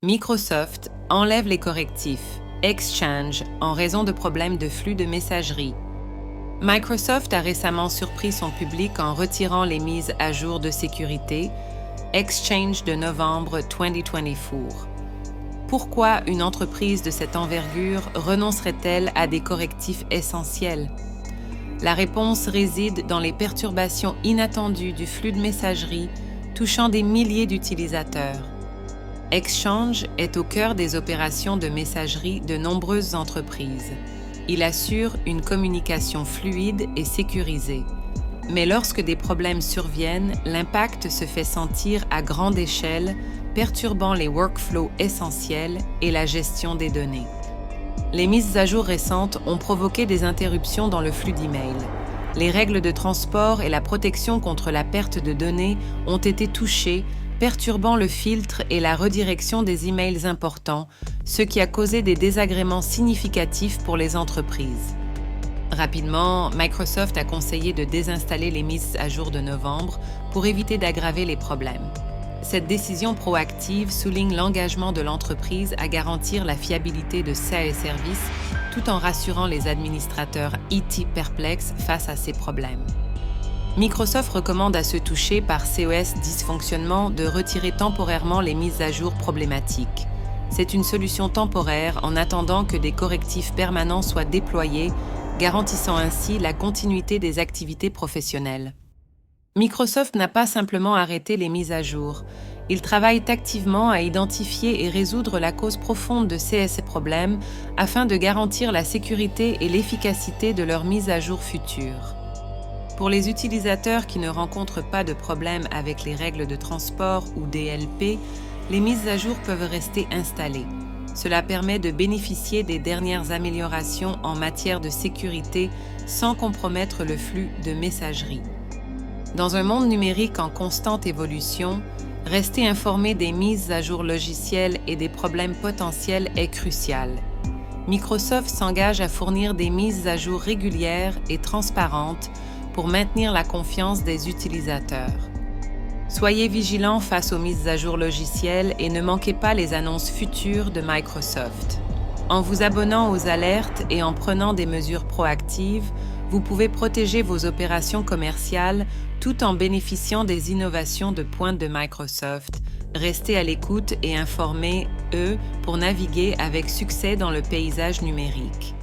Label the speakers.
Speaker 1: Microsoft enlève les correctifs Exchange en raison de problèmes de flux de messagerie. Microsoft a récemment surpris son public en retirant les mises à jour de sécurité Exchange de novembre 2024. Pourquoi une entreprise de cette envergure renoncerait-elle à des correctifs essentiels? La réponse réside dans les perturbations inattendues du flux de messagerie touchant des milliers d'utilisateurs. Exchange est au cœur des opérations de messagerie de nombreuses entreprises. Il assure une communication fluide et sécurisée. Mais lorsque des problèmes surviennent, l'impact se fait sentir à grande échelle, perturbant les workflows essentiels et la gestion des données. Les mises à jour récentes ont provoqué des interruptions dans le flux d'emails. Les règles de transport et la protection contre la perte de données ont été touchées, perturbant le filtre et la redirection des emails importants, ce qui a causé des désagréments significatifs pour les entreprises. Rapidement, Microsoft a conseillé de désinstaller les mises à jour de novembre pour éviter d'aggraver les problèmes. Cette décision proactive souligne l'engagement de l'entreprise à garantir la fiabilité de ses services tout en rassurant les administrateurs IT perplexes face à ces problèmes. Microsoft recommande à ceux touchés par COS dysfonctionnement de retirer temporairement les mises à jour problématiques. C'est une solution temporaire en attendant que des correctifs permanents soient déployés, garantissant ainsi la continuité des activités professionnelles. Microsoft n'a pas simplement arrêté les mises à jour. Il travaille activement à identifier et résoudre la cause profonde de ces problèmes afin de garantir la sécurité et l'efficacité de leurs mises à jour futures. Pour les utilisateurs qui ne rencontrent pas de problème avec les règles de transport ou DLP, les mises à jour peuvent rester installées. Cela permet de bénéficier des dernières améliorations en matière de sécurité sans compromettre le flux de messagerie. Dans un monde numérique en constante évolution, rester informé des mises à jour logicielles et des problèmes potentiels est crucial. Microsoft s'engage à fournir des mises à jour régulières et transparentes pour maintenir la confiance des utilisateurs. Soyez vigilants face aux mises à jour logicielles et ne manquez pas les annonces futures de Microsoft. En vous abonnant aux alertes et en prenant des mesures proactives, vous pouvez protéger vos opérations commerciales tout en bénéficiant des innovations de pointe de Microsoft. Restez à l'écoute et informez, pour naviguer avec succès dans le paysage numérique.